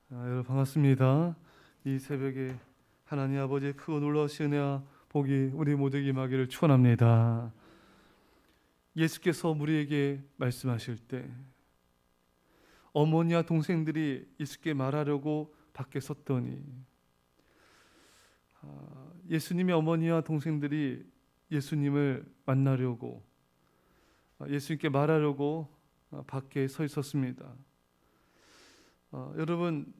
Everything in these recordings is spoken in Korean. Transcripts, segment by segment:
여러분 반갑습니다. 이 새벽에 하나님 아버지의 크고 놀라우신 은혜와 복이 우리 모두에게 임하기를 축원합니다. 예수께서 우리에게 말씀하실 때 어머니와 동생들이 예수께 말하려고 밖에 섰더니 예수님의 어머니와 동생들이 예수님을 만나려고 예수님께 말하려고 밖에 서 있었습니다. 여러분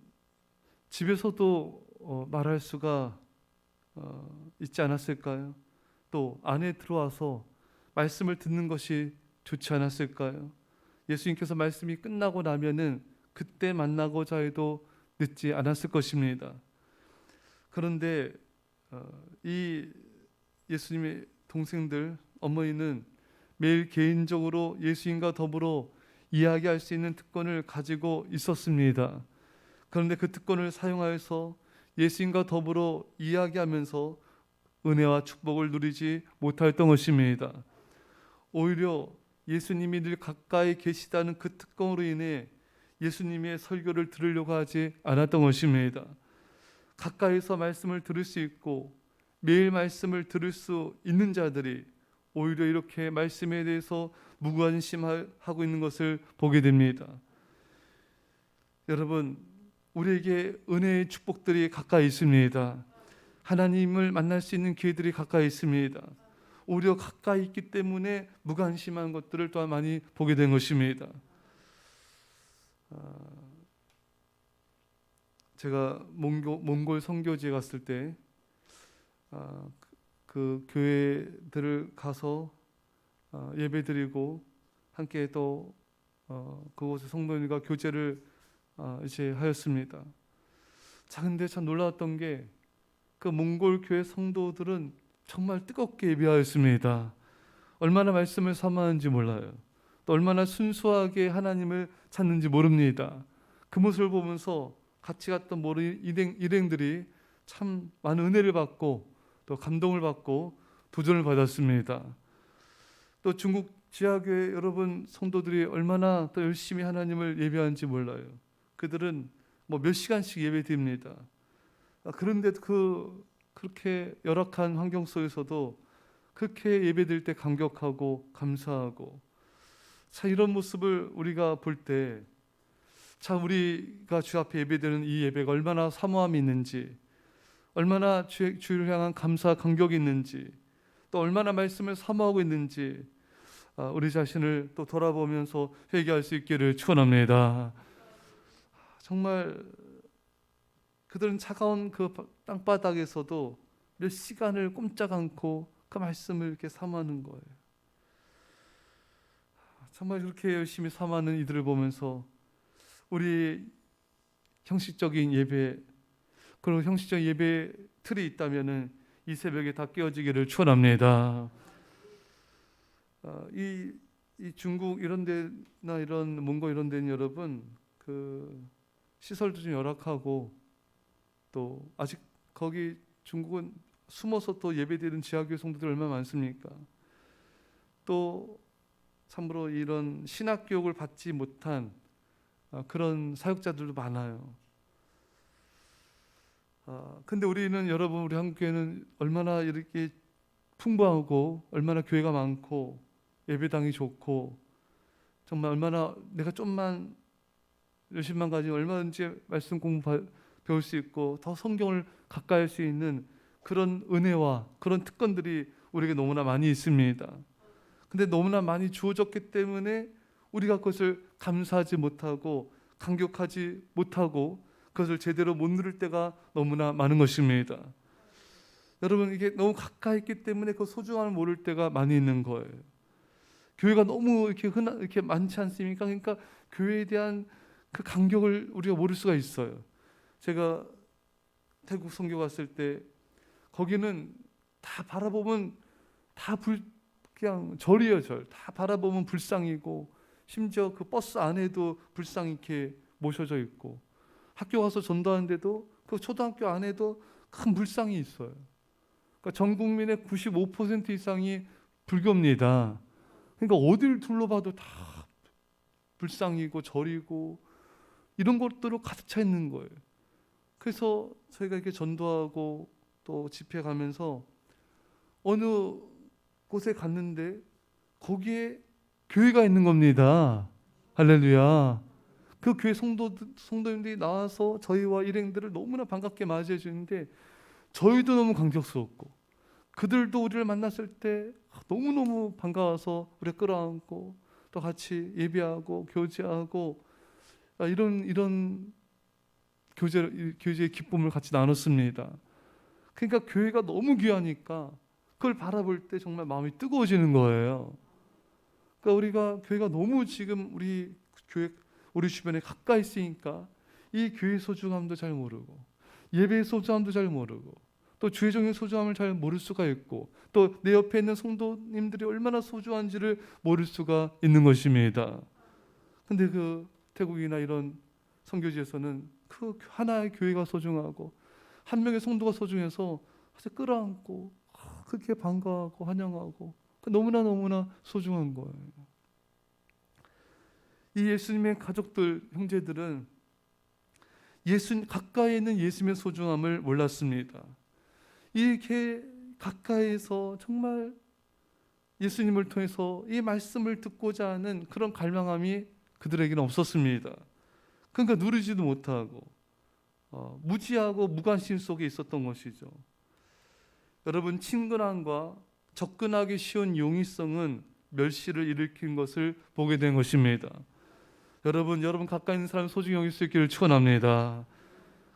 집에서도 말할 수가 있지 않았을까요? 또 안에 들어와서 말씀을 듣는 것이 좋지 않았을까요? 예수님께서 말씀이 끝나고 나면은 그때 만나고자 해도 늦지 않았을 것입니다. 그런데 이 예수님의 동생들 어머니는 매일 개인적으로 예수님과 더불어 이야기할 수 있는 특권을 가지고 있었습니다. 그런데 그 특권을 사용하여서 예수님과 더불어 이야기하면서 은혜와 축복을 누리지 못했던 것입니다. 오히려 예수님이 늘 가까이 계시다는 그 특권으로 인해 예수님의 설교를 들으려고 하지 않았던 것입니다. 가까이서 말씀을 들을 수 있고 매일 말씀을 들을 수 있는 자들이 오히려 이렇게 말씀에 대해서 무관심하고 있는 것을 보게 됩니다. 여러분, 우리에게 은혜의 축복들이 가까이 있습니다. 하나님을 만날 수 있는 기회들이 가까이 있습니다. 오히려 가까이 있기 때문에 무관심한 것들을 또한 많이 보게 된 것입니다. 제가 몽골 선교지에 갔을 때 그 교회들을 가서 예배드리고 함께 또 그곳의 성도님과 교제를 이제 하였습니다. 자, 근데 참 놀라웠던 게 그 몽골 교회 성도들은 정말 뜨겁게 예배하였습니다. 얼마나 말씀을 사모하는지 몰라요. 또 얼마나 순수하게 하나님을 찾는지 모릅니다. 그 모습을 보면서 같이 갔던 모든 일행들이 참 많은 은혜를 받고 또 감동을 받고 도전을 받았습니다. 또 중국 지하교회 여러분 성도들이 얼마나 또 열심히 하나님을 예배하는지 몰라요. 그들은 몇 시간씩 예배드립니다. 그런데 그렇게 열악한 환경 속에서도 그렇게 예배드릴 때 감격하고 감사하고, 자, 이런 모습을 우리가 볼 때 참 우리가 주 앞에 예배드리는 이 예배가 얼마나 사모함이 있는지, 얼마나 주를 향한 감사 감격이 있는지, 또 얼마나 말씀을 사모하고 있는지 우리 자신을 또 돌아보면서 회개할 수 있기를 축원합니다. 정말 그들은 차가운 그 땅바닥에서도 몇 시간을 꼼짝 않고 그 말씀을 이렇게 사모하는 거예요. 정말 그렇게 열심히 사모하는 이들을 보면서 우리 형식적인 예배, 그리고 형식적인 예배 틀이 있다면은 이 새벽에 다 깨어지기를 축원합니다. 이 중국 이런 데나 이런 몽골 이런 데는 여러분 그 시설도 좀 열악하고, 또 아직 거기 중국은 숨어서 또 예배드리는 지하교회 성도들 얼마나 많습니까? 또 참으로 이런 신학 교육을 받지 못한 그런 사역자들도 많아요. 근데 우리는 여러분 우리 한국교회는 얼마나 이렇게 풍부하고 얼마나 교회가 많고 예배당이 좋고, 정말 얼마나 내가 좀만 열심만 가지면 얼마든지 말씀 공부 배울 수 있고 더 성경을 가까이 할 수 있는 그런 은혜와 그런 특권들이 우리에게 너무나 많이 있습니다. 근데 너무나 많이 주어졌기 때문에 우리가 그것을 감사하지 못하고 감격하지 못하고 그것을 제대로 못 누릴 때가 너무나 많은 것입니다. 여러분, 이게 너무 가까이 있기 때문에 그 소중함을 모를 때가 많이 있는 거예요. 교회가 너무 이렇게 많지 않습니까? 그러니까 교회에 대한 그 감격을 우리가 모를 수가 있어요. 제가 태국 선교 갔을 때 거기는 다 바라보면 그냥 절이에요, 절. 다 바라보면 불상이고, 심지어 그 버스 안에도 불상이 이렇게 모셔져 있고, 학교 가서 전도하는데도 그 초등학교 안에도 큰 불상이 있어요. 그러니까 전 국민의 95% 이상이 불교입니다. 그러니까 어디를 둘러봐도 다 불상이고 절이고 이런 것들로 가득 차 있는 거예요. 그래서 저희가 이렇게 전도하고 또 집회 가면서 어느 곳에 갔는데 거기에 교회가 있는 겁니다. 할렐루야. 그 교회 성도님들이 나와서 저희와 일행들을 너무나 반갑게 맞이해 주는데 저희도 너무 감격스럽고 그들도 우리를 만났을 때 너무너무 반가워서 우리가 끌어안고 또 같이 예배하고 교제하고 이런 교제의 기쁨을 같이 나눴습니다. 그러니까 교회가 너무 귀하니까 그걸 바라볼 때 정말 마음이 뜨거워지는 거예요. 그러니까 우리가 교회가 너무 지금 우리 주변에 가까이 있으니까 이 교회의 소중함도 잘 모르고 예배의 소중함도 잘 모르고 또 주의종의 소중함을 잘 모를 수가 있고 또 내 옆에 있는 성도님들이 얼마나 소중한지를 모를 수가 있는 것입니다. 근데 그 태국이나 이런 선교지에서는 그 하나의 교회가 소중하고 한 명의 성도가 소중해서 아주 끌어안고 그렇게 반가워하고 환영하고 너무나 소중한 거예요. 이 예수님의 가족들, 형제들은 가까이 있는 예수님의 소중함을 몰랐습니다. 이렇게 가까이에서 정말 예수님을 통해서 이 말씀을 듣고자 하는 그런 갈망함이 그들에게는 없었습니다. 그러니까 누리지도 못하고 무지하고 무관심 속에 있었던 것이죠. 여러분, 친근함과 접근하기 쉬운 용이성은 멸시를 일으킨 것을 보게 된 것입니다. 여러분 가까이 있는 사람 소중히 여길 수 있기를 축원합니다.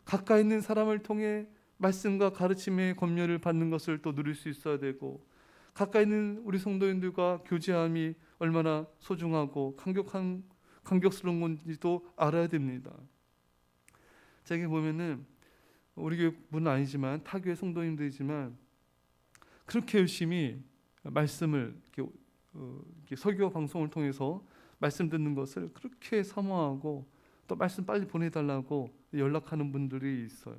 가까이 있는 사람을 통해 말씀과 가르침의 권면을 받는 것을 또 누릴 수 있어야 되고 가까이 있는 우리 성도님들과 교제함이 얼마나 소중하고 감격스러운 건지도 알아야 됩니다. 제가 보면은 우리 교회뿐 아니지만 타교회 성도님들이지만 그렇게 열심히 말씀을 이렇게 설교 방송을 통해서 말씀 듣는 것을 그렇게 사모하고 또 말씀 빨리 보내달라고 연락하는 분들이 있어요.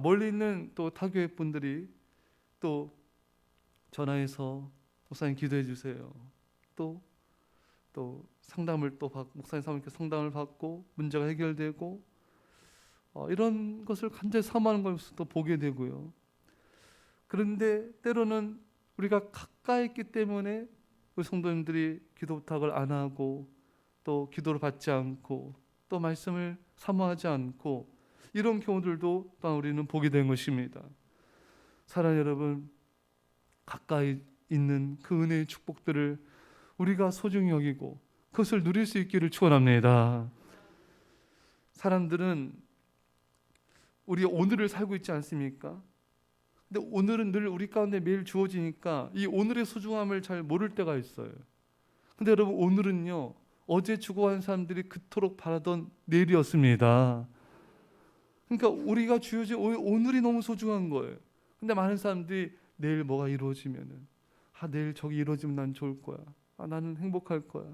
멀리 있는 또 타교회 분들이 또 전화해서 목사님 기도해 주세요. 또 상담을 또 받고 목사님 사모님께 상담을 받고 문제가 해결되고 이런 것을 간절히 사모하는 것을 또 보게 되고요. 그런데 때로는 우리가 가까이 있기 때문에 우리 성도님들이 기도 부탁을 안 하고 또 기도를 받지 않고 또 말씀을 사모하지 않고 이런 경우들도 또한 우리는 보게 된 것입니다. 사랑하는 여러분, 가까이 있는 그 은혜의 축복들을 우리가 소중히 여기고 그것을 누릴 수 있기를 축원합니다. 사람들은 우리 오늘을 살고 있지 않습니까? 근데 오늘은 늘 우리 가운데 매일 주어지니까 이 오늘의 소중함을 잘 모를 때가 있어요. 근데 여러분, 오늘은요, 어제 죽어간 사람들이 그토록 바라던 내일이었습니다. 그러니까 우리가 주어진 오늘이 너무 소중한 거예요. 근데 많은 사람들이 내일 뭐가 이루어지면은 내일 저기 이루어지면 난 좋을 거야. 나는 행복할 거야.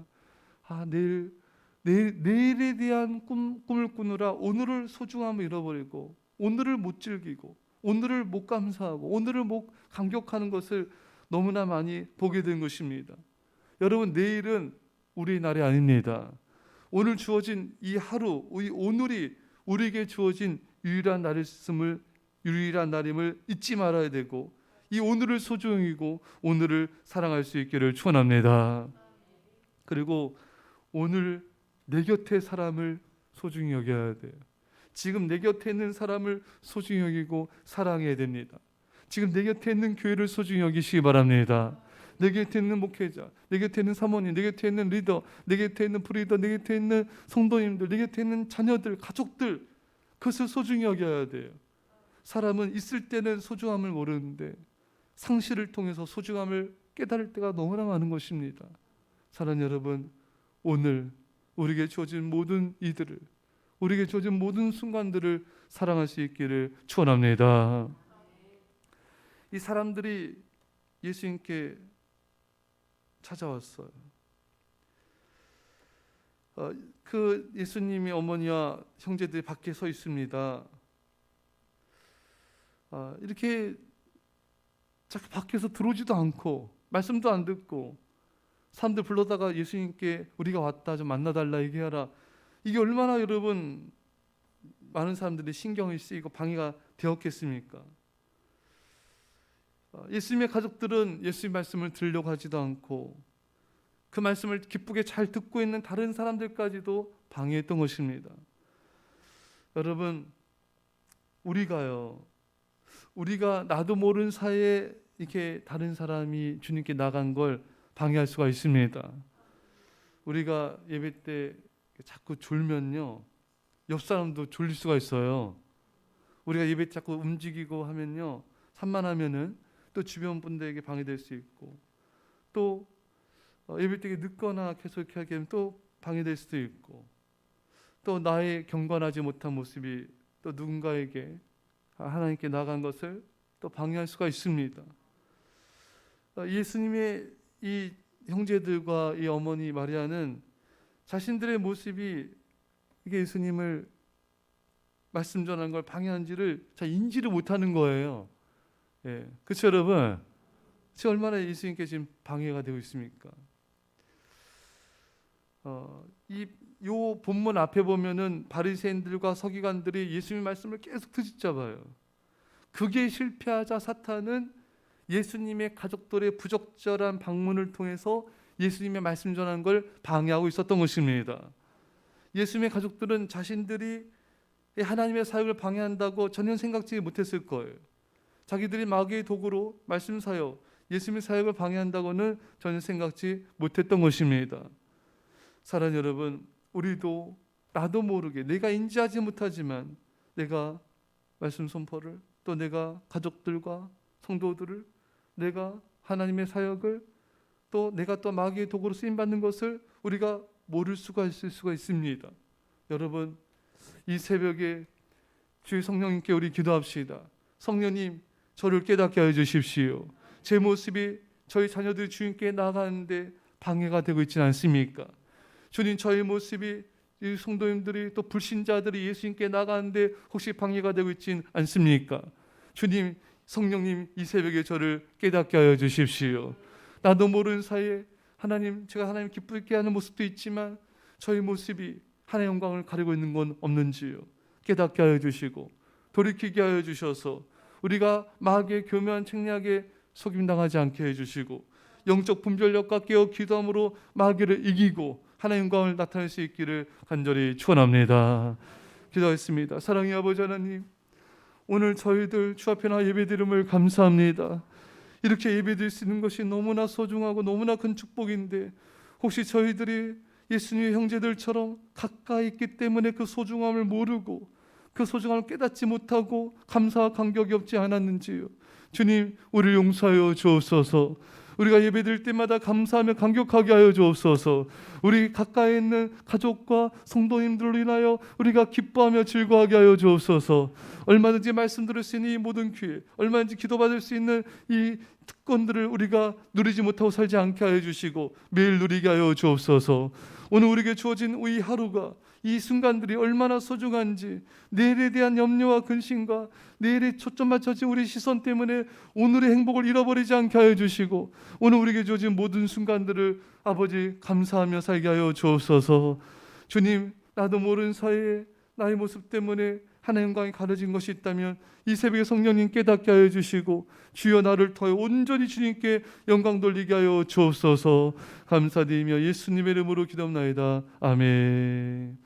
내일에 대한 꿈을 꾸느라 오늘을 소중함을 잃어버리고 오늘을 못 즐기고 오늘을 못 감사하고 오늘을 못 감격하는 것을 너무나 많이 보게 된 것입니다. 여러분, 내일은 우리의 날이 아닙니다. 오늘 주어진 이 하루, 오늘이 우리에게 주어진 유일한 날임을 잊지 말아야 되고 이 오늘을 소중히 여기고 오늘을 사랑할 수 있기를 축원합니다. 그리고 오늘 내 곁의 사람을 소중히 여겨야 돼요. 지금 내 곁에 있는 사람을 소중히 여기고 사랑해야 됩니다. 지금 내 곁에 있는 교회를 소중히 여기시기 바랍니다. 내 곁에 있는 목회자, 내 곁에 있는 사모님, 내 곁에 있는 리더, 내 곁에 있는 브리더, 내 곁에 있는 성도님들, 내 곁에 있는 자녀들, 가족들, 그것을 소중히 여겨야 돼요. 사람은 있을 때는 소중함을 모르는데 상실을 통해서 소중함을 깨달을 때가 너무나 많은 것입니다. 사랑하는 여러분, 오늘 우리에게 주어진 모든 이들을, 우리에게 주어진 모든 순간들을 사랑할 수 있기를 축원합니다. 이 사람들이 예수님께 찾아왔어요. 그 예수님의 어머니와 형제들이 밖에 서 있습니다. 이렇게 자꾸 밖에서 들어오지도 않고 말씀도 안 듣고 사람들 불러다가 예수님께 우리가 왔다 좀 만나달라 얘기하라 이게 얼마나 여러분 많은 사람들이 신경이 쓰이고 방해가 되었겠습니까? 예수님의 가족들은 예수님 말씀을 들으려고 하지도 않고 그 말씀을 기쁘게 잘 듣고 있는 다른 사람들까지도 방해했던 것입니다. 여러분, 우리가 나도 모르는 사이에 이렇게 다른 사람이 주님께 나간 걸 방해할 수가 있습니다. 우리가 예배 때 자꾸 졸면요, 옆 사람도 졸릴 수가 있어요. 우리가 예배 때 자꾸 움직이고 하면요, 산만하면은 또 주변 분들에게 방해될 수 있고, 또 예배 때 늦거나 계속 이렇게 하게 되면 또 방해될 수도 있고, 또 나의 경건하지 못한 모습이 또 누군가에게 하나님께 나간 것을 또 방해할 수가 있습니다. 예수님의 이 형제들과 이 어머니 마리아는 자신들의 모습이 이게 예수님을 말씀 전하는 걸 방해한지를 잘 인지를 못하는 거예요. 예, 그렇죠, 여러분? 지금 얼마나 예수님께 지금 방해가 되고 있습니까? 요 본문 앞에 보면은 바리새인들과 서기관들이 예수님 말씀을 계속 트집잡아요. 그게 실패하자 사탄은 예수님의 가족들의 부적절한 방문을 통해서 예수님의 말씀 전하는 걸 방해하고 있었던 것입니다. 예수님의 가족들은 자신들이 하나님의 사역을 방해한다고 전혀 생각지 못했을 거예요. 자기들이 마귀의 도구로 말씀 사역, 예수님의 사역을 방해한다고는 전혀 생각지 못했던 것입니다. 사랑하는 여러분, 우리도 나도 모르게 내가 인지하지 못하지만 내가 말씀 선포를, 또 내가 가족들과 성도들을, 내가 하나님의 사역을, 또 내가 또 마귀의 도구로 쓰임받는 것을 우리가 모를 수가 있을 수가 있습니다. 여러분, 이 새벽에 주의 성령님께 우리 기도합시다. 성령님, 저를 깨닫게 하여 주십시오. 제 모습이 저희 자녀들이 주님께 나가는데 방해가 되고 있지는 않습니까? 주님, 저희 모습이 이 성도님들이 또 불신자들이 예수님께 나가는데 혹시 방해가 되고 있지는 않습니까? 주님, 성령님, 이 새벽에 저를 깨닫게 하여 주십시오. 나도 모르는 사이에 제가 하나님 기쁘게 하는 모습도 있지만 저희 모습이 하나님의 영광을 가리고 있는 건 없는지요? 깨닫게 하여 주시고 돌이키게 하여 주셔서 우리가 마귀의 교묘한 책략에 속임당하지 않게 해주시고 영적 분별력과 깨어 기도함으로 마귀를 이기고 하나님의 영광을 나타낼 수 있기를 간절히 축원합니다. 기도하겠습니다. 사랑의 아버지 하나님, 오늘 저희들 주 앞에 나 예배드림을 감사합니다. 이렇게 예배드릴 수 있는 것이 너무나 소중하고 너무나 큰 축복인데 혹시 저희들이 예수님의 형제들처럼 가까이 있기 때문에 그 소중함을 모르고 그 소중함을 깨닫지 못하고 감사와 감격이 없지 않았는지요. 주님, 우리를 용서하여 주옵소서. 우리가 예배드릴 때마다 감사하며 감격하게 하여 주옵소서. 우리 가까이 있는 가족과 성도님들로 인하여 우리가 기뻐하며 즐거워하게 하여 주옵소서. 얼마든지 말씀 들을 수 있는 이 모든 기회, 얼마든지 기도받을 수 있는 이 특권들을 우리가 누리지 못하고 살지 않게 하여 주시고 매일 누리게 하여 주옵소서. 오늘 우리에게 주어진 이 하루가, 이 순간들이 얼마나 소중한지 내일에 대한 염려와 근심과 내일에 초점 맞춰진 우리 시선 때문에 오늘의 행복을 잃어버리지 않게 하여 주시고 오늘 우리에게 주어진 모든 순간들을 아버지 감사하며 살게 하여 주옵소서. 주님, 나도 모르는 사이에 나의 모습 때문에 하나님의 영광이 가려진 것이 있다면 이 새벽에 성령님 깨닫게 하여 주시고 주여 나를 더해 온전히 주님께 영광 돌리게 하여 주옵소서. 감사드리며 예수님의 이름으로 기도합나이다. 아멘.